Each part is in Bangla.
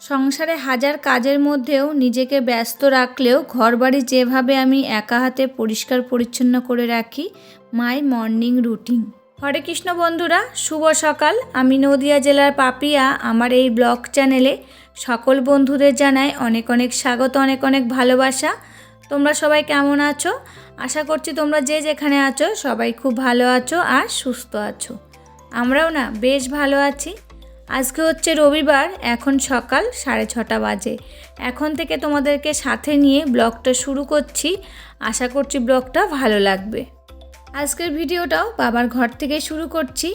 সংসারে হাজার কাজের মধ্যেও নিজেকে ব্যস্ত রাখলেও ঘরবাড়ি যেভাবে আমি একা হাতে পরিষ্কার পরিচ্ছন্ন করে রাখি, মাই মর্নিং রুটিন। হরে কৃষ্ণ বন্ধুরা, শুভ সকাল। আমি নদিয়া জেলার পাপিয়া। আমার এই ব্লগ চ্যানেলে সকল বন্ধুদের জানাই অনেক অনেক স্বাগত, অনেক অনেক ভালোবাসা। তোমরা সবাই কেমন আছো? আশা করছি তোমরা যে যেখানে আছো সবাই খুব ভালো আছো আর সুস্থ আছো। আমরাও না বেশ ভালো আছি। আজকে হচ্ছে রবিবার, এখন সকাল 6:30 বাজে। এখন থেকে তোমাদেরকে সাথে নিয়ে ব্লগটা শুরু করছি। আশা করছি ব্লগটা ভালো লাগবে। আজকের ভিডিওটাও বাবার ঘর থেকে শুরু করছি।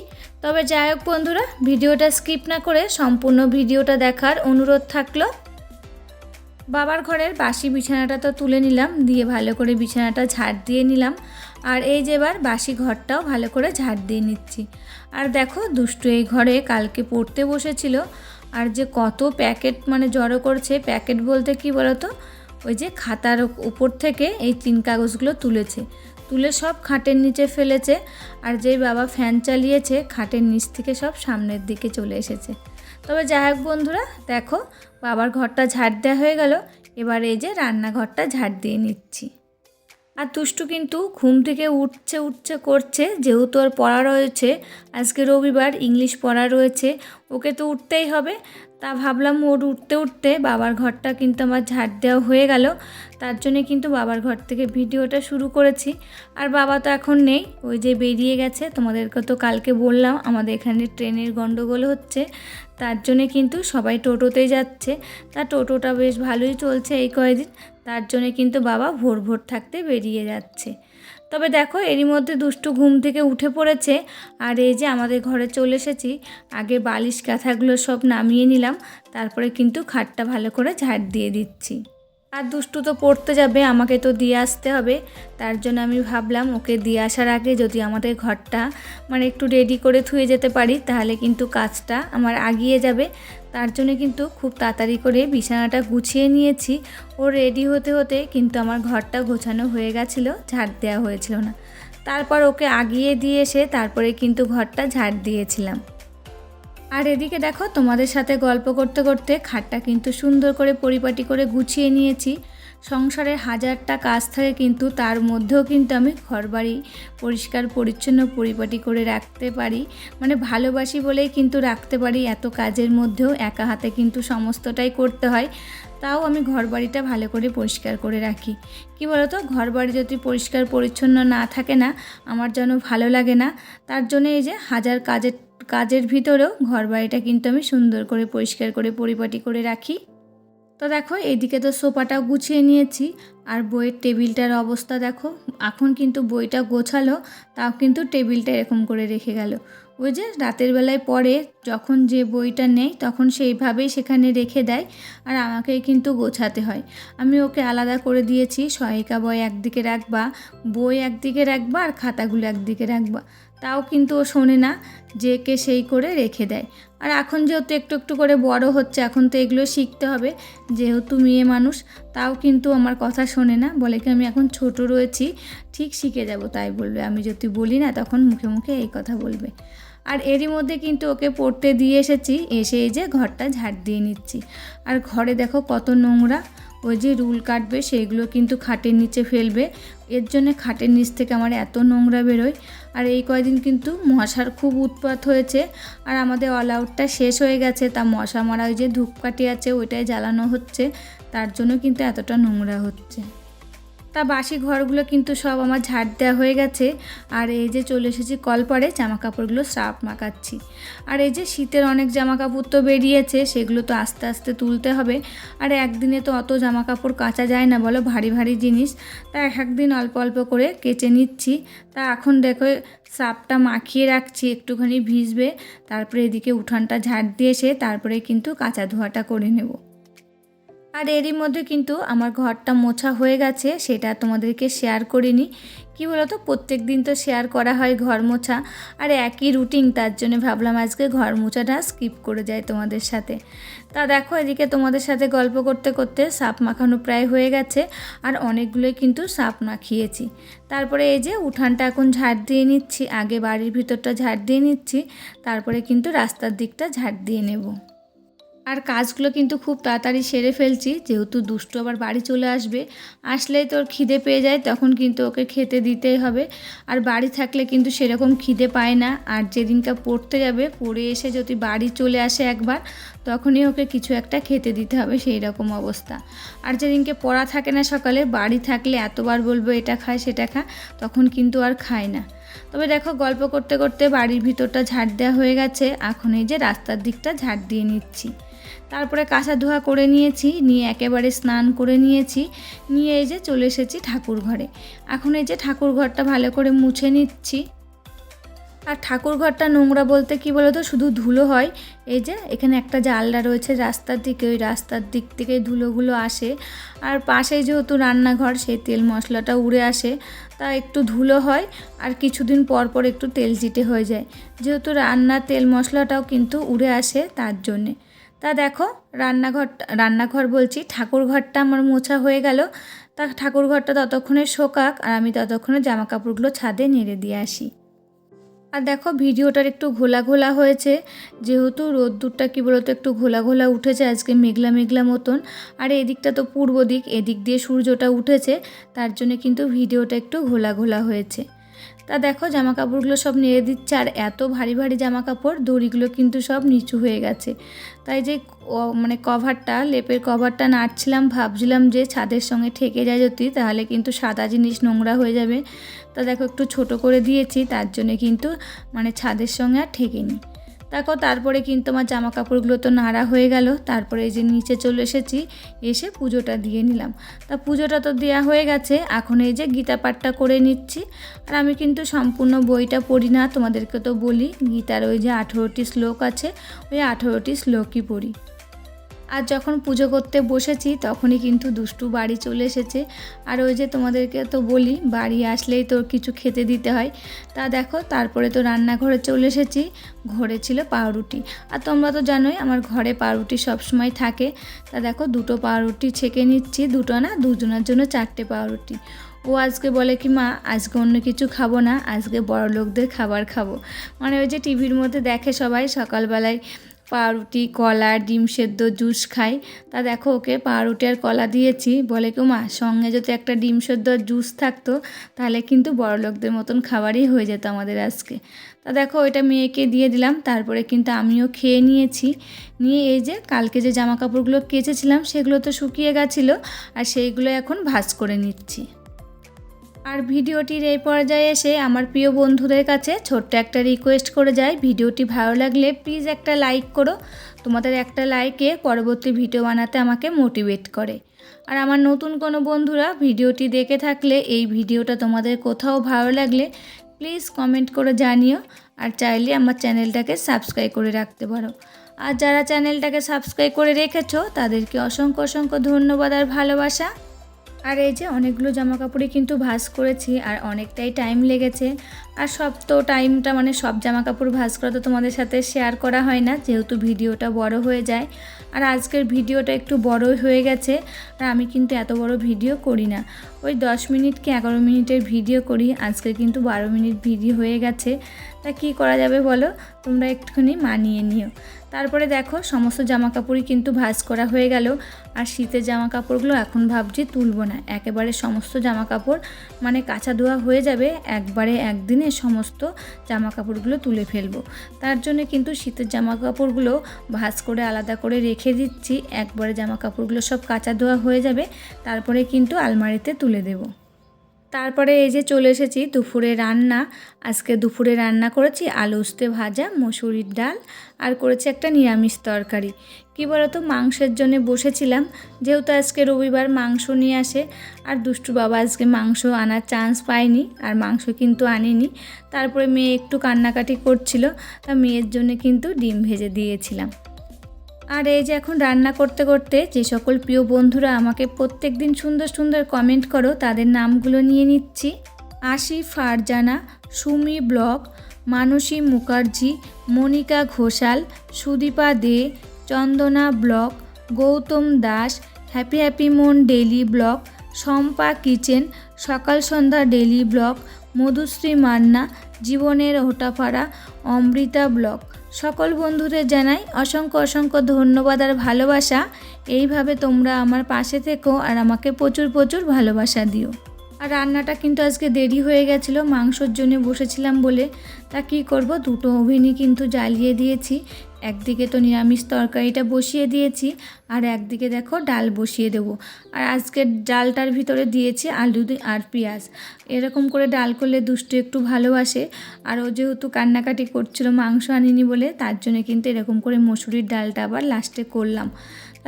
তবে যাই হোক বন্ধুরা, ভিডিওটা স্কিপ না করে সম্পূর্ণ ভিডিওটা দেখার অনুরোধ থাকলো। বাবার ঘরের বাসি বিছানাটা তো তুলে নিলাম, দিয়ে ভালো করে বিছানাটা ঝাড় দিয়ে নিলাম। আর এই যে এবার বাসি ঘরটাও ভালো করে ঝাড় দিয়ে নিচ্ছি। আর দেখো, দুষ্টু এই ঘরে কালকে পড়তে বসেছিল, আর যে কত প্যাকেট জড়ো করছে। প্যাকেট বলতে কি বলতো, ওই যে খাতার উপর থেকে এই 3 কাগজগুলো তুলে সব খাটের নিচে ফেলেছে। আর যেই বাবা ফ্যান চালিয়েছে, খাটের নিচ থেকে সব সামনের দিকে চলে এসেছে। তবে যাই হোক বন্ধুরা, দেখো বাবার ঘরটা ঝাড় দেওয়া হয়ে গেল। এবার এই যে রান্নাঘরটা ঝাড় দিয়ে নিচ্ছি। আর দুষ্টু কিন্তু ঘুম থেকে উঠছে করছে, যেহেতু ওর পড়া রয়েছে, আজকে রবিবার ইংলিশ পড়া রয়েছে, ওকে তো উঠতেই হবে। তা ভাবলাম ওর উঠতে বাবার ঘরটা কিন্তু আমার ঝাড় দেওয়া হয়ে গেল। তার জন্যে কিন্তু বাবার ঘর থেকে ভিডিওটা শুরু করেছি। আর বাবা তো এখন নেই, ওই যে বেরিয়ে গেছে। তোমাদেরকে তো কালকে বললাম আমাদের এখানে ট্রেনের গন্ডগোল হচ্ছে, তার জন্যে কিন্তু সবাই টোটোতেই যাচ্ছে। তা টোটোটা বেশ ভালোই চলছে এই কয়েকদিন, তার জন্যে কিন্তু বাবা ভোর থাকতে বেরিয়ে যাচ্ছে। তবে দেখো, এরই মধ্যে দুষ্টু ঘুম থেকে উঠে পড়েছে। আর এই যে আমাদের ঘরে চলে এসেছি। আগে বালিশ কাঁথাগুলো সব নামিয়ে নিলাম, তারপরে কিন্তু খাটটা ভালো করে ঝাড় দিয়ে দিচ্ছি। আর দুষ্টু তো পড়তে যাবে, আমাকে তো দিয়ে আসতে হবে। তার জন্য আমি ভাবলাম ওকে দিয়ে আসার আগে যদি আমাদের ঘরটা একটু রেডি করে থুয়ে যেতে পারি, তাহলে কিন্তু কাজটা আমার আগিয়ে যাবে। তার জন্য কিন্তু খুব তাড়াতাড়ি করে বিছানাটা গুছিয়ে নিয়েছি। ও রেডি হতে কিন্তু আমার ঘরটা গোছানো হয়ে গেছিলো, ঝাড় দেওয়া হয়েছিল না। তারপর ওকে আগিয়ে দিয়ে এসে তারপরে কিন্তু ঘরটা ঝাড় দিয়েছিলাম। আর এদিকে দেখো, তোমাদের সাথে গল্প করতে করতে খাটটা কিন্তু সুন্দর করে পরিপাটি করে গুছিয়ে নিয়েছি। সংসারের হাজারটা কাজ থাকে, কিন্তু তার মধ্যেও কিন্তু আমি ঘরবাড়ি পরিষ্কার পরিচ্ছন্ন পরিপাটি করে রাখতে পারি। ভালোবাসি বলেই কিন্তু রাখতে পারি। এত কাজের মধ্যেও একা হাতে কিন্তু সমস্তটাই করতে হয়, তাও আমি ঘরবাড়িটা ভালো করে পরিষ্কার করে রাখি। কি বলতো, ঘরবাড়ি যদি পরিষ্কার পরিচ্ছন্ন না থাকে না, আমার যেন ভালো লাগে না। তার জন্য এই যে হাজার কাজের ভিতরেও ঘরবাড়িটা কিন্তু আমি সুন্দর করে পরিষ্কার করে পরিপাটি করে রাখি। তো দেখো, এইদিকে তো সোফাটাও গুছিয়ে নিয়েছি। আর বইয়ের টেবিলটার অবস্থা দেখো, এখন কিন্তু বইটা গোছালো, তাও কিন্তু টেবিলটা এরকম করে রেখে গেল। ওই যে রাতের বেলায় পড়ে, যখন যে বইটা নেই তখন সেইভাবেই সেখানে রেখে দেয়, আর আমাকেই কিন্তু গোছাতে হয়। আমি ওকে আলাদা করে দিয়েছি, সহায়িকা বই একদিকে রাখবা, বই একদিকে রাখবা, আর খাতাগুলো একদিকে রাখবা। তাও কিন্তু ও শোনে না, যে কে সেই করে রেখে দেয়। আর এখন যেহেতু একটু করে বড় হচ্ছে, এখন তো এগুলো শিখতে হবে, যেহেতু মেয়ে মানুষ। তাও কিন্তু আমার কথা শোনে না, বলে কি আমি এখন ছোট রয়েছি, ঠিক শিখে যাব, তাই বলবে। আমি যদি বলি না, তখন মুখে মুখে এই কথা বলবে। আর এরই মধ্যে কিন্তু ওকে পড়তে দিয়ে এসেছি, এসে এই যে ঘরটা ঝাড় দিয়ে নিচ্ছি। আর ঘরে দেখো কত নোংরা। ওই যে রুল কাটবে, সেইগুলো কিন্তু খাটের নিচে ফেলবে, এর জন্য খাটের নিচ থেকে আমার এত নোংরা বেরোয়। আর এই কয়দিন কিন্তু মশার খুব উৎপাত হয়েছে, আর আমাদের অল আউটটা শেষ হয়ে গেছে। তা মশা মারা ওই যে ধূপকাঠি আছে, ওইটাই জ্বালানো হচ্ছে, তার জন্য কিন্তু এতটা নোংরা হচ্ছে। তা বাসি ঘরগুলো কিন্তু সব আমার ঝাড় দেওয়া হয়ে গেছে। আর এই যে চলে এসেছি কলপারে, জামা কাপড়গুলো সার্ফ মাখাচ্ছি। আর এই যে শীতের অনেক জামা কাপড় তো বেরিয়েছে, সেগুলো তো আস্তে আস্তে তুলতে হবে। আর একদিনে তো অত জামা কাপড় কাচা যায় না, বলো, ভারী ভারী জিনিস। তা একদিন অল্প অল্প করে কেচে নিচ্ছি। তা এখন দেখো সার্ফটা মাখিয়ে রাখছি, একটুখানি ভিজবে। তারপরে এদিকে উঠানটা ঝাড় দিয়ে এসে তারপরে কিন্তু কাচা ধোয়াটা করে নেব। আর এরই মধ্যে কিন্তু আমার ঘরটা মোছা হয়ে গেছে, সেটা তোমাদেরকে শেয়ার করিনি। কি বলতো, প্রত্যেক দিন তো শেয়ার করা হয় ঘর মোছা, আর একই রুটিন, তার জন্য ভাবলাম আজকে ঘর মোছাটা স্কিপ করে যায় তোমাদের সাথে। তা দেখো, এদিকে তোমাদের সাথে গল্প করতে করতে সার্ফ মাখানো প্রায় হয়ে গেছে, আর অনেকগুলোই কিন্তু সার্ফ মাখিয়েছি। তারপরে এই যে উঠানটা এখন ঝাড় দিয়ে নিচ্ছি, আগে বাড়ির ভিতরটা ঝাড় দিয়ে নিচ্ছি, তারপরে কিন্তু রাস্তার দিকটা ঝাড় দিয়ে নেব। আর কাজগুলো কিন্তু খুব তাড়াতাড়ি সেরে ফেলছি, যেহেতু দুষ্টু আবার বাড়ি চলে আসবে, আসলেই তোর খিদে পেয়ে যায়, তখন কিন্তু ওকে খেতে দিতেই হবে। আর বাড়ি থাকলে কিন্তু সেরকম খিদে পায় না। আর যেদিনকা পড়তে যাবে, পড়ে এসে যদি বাড়ি চলে আসে একবার, তখনই ওকে কিছু একটা খেতে দিতে হবে, সেই রকম অবস্থা। আর যেদিনকে পড়া থাকে না সকালে, বাড়ি থাকলে এতবার বলবো এটা খায় সেটা খা, তখন কিন্তু আর খায় না। তবে দেখো, গল্প করতে করতে বাড়ির ভিতরটা ঝাড় দেওয়া হয়ে গেছে। এখন এই যে রাস্তার দিকটা ঝাড় দিয়ে নিচ্ছি। তারপরে কাঁচা ধোয়া করে নিয়েছি, নিয়ে একেবারে স্নান করে নিয়েছি, নিয়ে এই যে চলে এসেছি ঠাকুর ঘরে। এখন এই যে ঠাকুর ঘরটা ভালো করে মুছে নিচ্ছি। আর ঠাকুর ঘরটা নোংরা বলতে কি বলো তো, শুধু ধুলো হয়। এই যে এখানে একটা জানলা রয়েছে রাস্তার দিকে, ওই রাস্তার দিক থেকে ধুলোগুলো আসে। আর পাশে যেহেতু রান্নাঘর, সেই তেল মশলাটা উড়ে আসে, তা একটু ধুলো হয়। আর কিছুদিন পর পর একটু তেল চিটে হয়ে যায়, যেহেতু রান্নার তেল মশলাটাও কিন্তু উড়ে আসে, তার জন্যে। তা দেখো, রান্নাঘর বলছি, ঠাকুর ঘরটা আমার মোছা হয়ে গেল। তা ঠাকুর ঘরটা ততক্ষণে শোকাক, আর আমি ততক্ষণে জামা কাপড়গুলো ছাদে নেড়ে দিয়ে আসি। আর দেখো, ভিডিওটার একটু ঘোলা ঘোলা হয়েছে, যেহেতু রোদ্দুরটা কী বলতো একটু ঘোলা ঘোলা উঠেছে আজকে, মেঘলা মেঘলা মতন। আর এদিকটা তো পূর্ব দিক, এদিক দিয়ে সূর্যটা উঠেছে, তার জন্য কিন্তু ভিডিওটা একটু ঘোলা ঘোলা হয়েছে। তা দেখো, জামা কাপড়গুলো সব নেড়ে দিচ্ছে। আর এত ভারী ভারী জামা কাপড়, দড়িগুলো কিন্তু সব নিচু হয়ে গেছে। তাই যে মানে কভারটা, লেপের কভারটা নাড়ছিলাম, ভাবছিলাম যে ছাদের সঙ্গে ঠেকে যায় যদি, তাহলে কিন্তু সাদা জিনিস নোংরা হয়ে যাবে। তা দেখো, একটু ছোট করে দিয়েছি, তার জন্যে কিন্তু মানে ছাদের সঙ্গে আর ঠেকেনি। দেখো, তারপরে কিন্তু আমার জামা কাপড়গুলো তো নাড়া হয়ে গেল। তারপরে এই যে নিচে চলে এসেছি, এসে পুজোটা দিয়ে নিলাম। তা পুজোটা তো দেওয়া হয়ে গেছে, এখন এই যে গীতা পাঠটা করে নিচ্ছি। আর আমি কিন্তু সম্পূর্ণ বইটা পড়ি না, তোমাদেরকে তো বলি, গীতার ওই যে 18টি শ্লোক আছে, ওই 18টি শ্লোকই পড়ি। আর যখন পুজো করতে বসেছি, তখনই কিন্তু দুষ্টু বাড়ি চলে এসেছে। আর ওই যে তোমাদেরকে তো বলি, বাড়ি আসলেই তোর কিছু খেতে দিতে হয়। তা দেখো, তারপরে তো রান্নাঘরে চলে এসেছি। ঘরে ছিল পাউরুটি, আর তোমরা তো জানোই আমার ঘরে পাউরুটি সবসময় থাকে। তা দেখো, দুটো পাউরুটি ছেঁকে নিচ্ছি, দুটো না, দুজনের জন্য 4টে পাউরুটি। ও আজকে বলে কি, মা আজকে অন্য কিছু খাবো না, আজকে বড়লোকদের খাবার খাবো। মানে ওই যে টিভির মধ্যে দেখে সবাই সকালবেলায় পাউরুটি, কলা, ডিম সেদ্ধ, জুস খাই। তা দেখো, ওকে পাউরুটি আর কলা দিয়েছি, বলে কি, মা সঙ্গে যদি একটা ডিম সেদ্ধ আর জুস থাকতো, তাহলে কিন্তু বড়লোকদের মতন খাবারই হয়ে যেত আমাদের আজকে। তা দেখো, ওইটা মেয়েকে দিয়ে দিলাম। তারপরে কিন্তু আমিও খেয়ে নিয়েছি। নিয়ে এই যে কালকে যে জামা কাপড়গুলো কেচেছিলাম, সেগুলো তো শুকিয়ে গেছিলো, আর সেইগুলো এখন ভাঁজ করে নিচ্ছি। আর ভিডিওটির এই পর্যায়ে এসে আমার প্রিয় বন্ধুদের কাছে ছোট্ট একটা রিকোয়েস্ট করে যাই, ভিডিওটি ভালো লাগলে প্লিজ একটা লাইক করো। তোমাদের একটা লাইকে পরবর্তী ভিডিও বানাতে আমাকে মোটিভেট করে। আর আমার নতুন কোনো বন্ধুরা ভিডিওটি দেখে থাকলে, এই ভিডিওটা তোমাদের কোথাও ভালো লাগলে প্লিজ কমেন্ট করে জানিও। আর চাইলে আমার চ্যানেলটাকে সাবস্ক্রাইব করে রাখতে পারো। আর যারা চ্যানেলটাকে সাবস্ক্রাইব করে রেখেছো, তাদেরকে অসংখ্য অসংখ্য ধন্যবাদ আর ভালোবাসা। আর এই যে অনেকগুলো জামা কাপড়ই কিন্তু ভাঁজ করেছি, আর অনেকটাই টাইম লেগেছে। আর সব তো টাইমটা মানে সব জামা কাপড় ভাঁজ করা তো তোমাদের সাথে শেয়ার করা হয় না, যেহেতু ভিডিওটা বড় হয়ে যায়। আর আজকের ভিডিওটা একটু বড়ই হয়ে গেছে। আর আমি কিন্তু এত বড় ভিডিও করি না, ওই 10 মিনিট কি 11 মিনিটের ভিডিও করি। আজকে কিন্তু 12 মিনিট ভিডিও হয়ে গেছে। তা কী করা যাবে বলো, তোমরা একটুখানি মানিয়ে নিও। তারপরে দেখো, সমস্ত জামা কাপড়ই কিন্তু ভাঁজ করা হয়ে গেল। আর শীতের জামা কাপড়গুলো এখন ভাবছি তুলবো না, একেবারে সমস্ত জামা কাপড় মানে কাঁচা ধোয়া হয়ে যাবে, একবারে একদিনে সমস্ত জামা কাপড়গুলো তুলে ফেলবো। তার জন্য কিন্তু শীতের জামা কাপড়গুলো ভাঁজ করে আলাদা করে রেখে দিচ্ছি, একবারে জামা কাপড়গুলো সব কাঁচা ধোয়া হয়ে যাবে, তারপরে কিন্তু আলমারিতে তুলে দেবো। তারপরে এই যে চলে এসেছি দুপুরে রান্না। আজকে দুপুরে রান্না করেছি আলু উস্তে ভাজা, মসুরির ডাল, আর করেছি একটা নিরামিষ তরকারি। কী বলতো, মাংসের জন্য বসেছিলাম, যেহেতু আজকে রবিবার মাংস নিয়ে আসে। আর দুষ্টু বাবা আজকে মাংস আনার চান্স পায়নি, আর মাংস কিন্তু আনেনি। তারপরে মেয়ে একটু কান্নাকাটি করছিল, তা মেয়ের জন্য কিন্তু ডিম ভেজে দিয়েছিলাম। আর এই যে এখন রান্না করতে করতে যে সকল প্রিয় বন্ধুরা আমাকে প্রত্যেক দিন সুন্দর সুন্দর কমেন্ট করো, তাদের নামগুলো নিয়ে নিচ্ছি। Ashi Farzana, Sumi blog, Manasi Mukherjee, Monika Ghoshal, Sudipa De, Chandana blog, Goutam Das, happy happy মন ডেলি ব্লগ, শম্পা কিচেন, সকাল সন্ধ্যা ডেলি ব্লগ, মধুশ্রী মান্না, জীবনের ওঠাফাড়া অমৃতা ব্লগ। সকল বন্ধুদের জানাই অসংখ্য অসংখ্য ধন্যবাদ আর ভালোবাসা। এইভাবে তোমরা আমার পাশে থেকো আর আমাকে প্রচুর প্রচুর ভালোবাসা দিও। আর রান্নাটা কিন্তু আজকে দেরি হয়ে গেছিলো, মাংসর জন্য বসেছিলাম বলে। তা কী করব, দুটো ওভেনই কিন্তু জ্বালিয়ে দিয়েছি। একদিকে তো নিরামিষ তরকারিটা বসিয়ে দিয়েছি, আর একদিকে দেখো ডাল বসিয়ে দেবো। আর আজকের ডালটার ভিতরে দিয়েছি আলু আর পেঁয়াজ। এরকম করে ডাল করলে দুষ্টু একটু ভালোবাসে, আর ও যেহেতু কান্নাকাটি করছিল মাংস আনিনি বলে, তার জন্য কিন্তু এরকম করে মসুরির ডালটা আবার লাস্টে করলাম।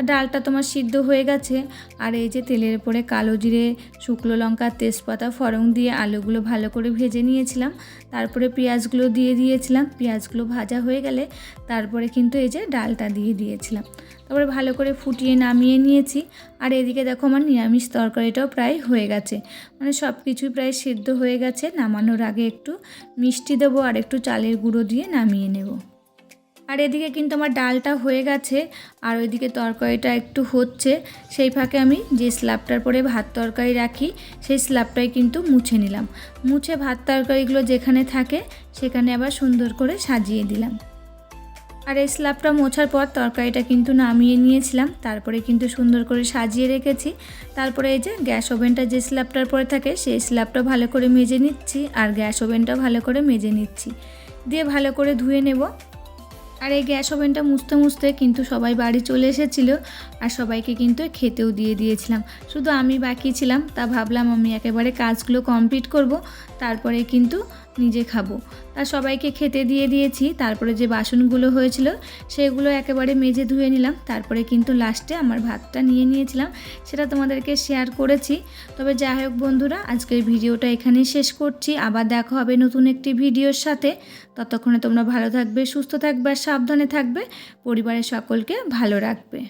ডালটা তোমার সিদ্ধ হয়ে গেছে। আর এই যে তেলের উপরে কালো জিরে, শুকনো লঙ্কা, তেজপাতা, ফোড়ন দিয়ে আলুগুলো ভালো করে ভেজে নিয়েছিলাম। তারপরে পেঁয়াজগুলো দিয়ে দিয়েছিলাম। পেঁয়াজগুলো ভাজা হয়ে গেলে তারপরে কিন্তু এই যে ডালটা দিয়ে দিয়েছিলাম। তারপরে ভালো করে ফুটিয়ে নামিয়ে নিয়েছি। আর এদিকে দেখো আমার নিরামিষ তরকারিটাও প্রায় হয়ে গেছে, মানে সব কিছুই প্রায় সিদ্ধ হয়ে গেছে। নামানোর আগে একটু মিষ্টি দেবো আর একটু চালের গুঁড়ো দিয়ে নামিয়ে নেব। আর এদিকে কিন্তু আমার ডালটা হয়ে গেছে, আর ওইদিকে তরকারিটা একটু হচ্ছে। সেই ফাঁকে আমি যে স্ল্যাবটার পরে ভাত তরকারি রাখি সেই স্ল্যাবটাই কিন্তু মুছে নিলাম। মুছে ভাত তরকারিগুলো যেখানে থাকে সেখানে আবার সুন্দর করে সাজিয়ে দিলাম। আর এই স্ল্যাবটা মোছার পর তরকারিটা কিন্তু নামিয়ে নিয়েছিলাম। তারপরে কিন্তু সুন্দর করে সাজিয়ে রেখেছি। তারপরে এই যে গ্যাস ওভেনটা যে স্ল্যাবটার পরে থাকে সেই স্ল্যাবটা ভালো করে মেজে নিচ্ছি, আর গ্যাস ওভেনটা ভালো করে মেজে নিচ্ছি, দিয়ে ভালো করে ধুয়ে নেব। আর এই গ্যাস ওভেনটা মুছতে মুছতে কিন্তু সবাই বাড়ি চলে এসেছিলো, আর সবাইকে কিন্তু খেতেও দিয়ে দিয়েছিলাম। শুধু আমি বাকি ছিলাম, তা ভাবলাম আমি একেবারে কাজগুলো কমপ্লিট করব, তারপরে কিন্তু নিজে খাবো। তা সবাইকে খেতে দিয়ে দিয়েছি। তারপরে যে বাসনগুলো হয়েছিল সেগুলো একেবারে মেজে ধুয়ে নিলাম। তারপরে কিন্তু লাস্টে আমার ভাতটা নিয়ে নিয়েছিলাম, সেটা তোমাদেরকে শেয়ার করেছি। তবে যাই হোক বন্ধুরা, আজকের ভিডিওটা এখানেই শেষ করছি। আবার দেখা হবে নতুন একটি ভিডিওর সাথে। ততক্ষণে তোমরা ভালো থাকবে, সুস্থ থাকবে আর সাবধানে থাকবে। পরিবারের সকলকে ভালো রাখবে।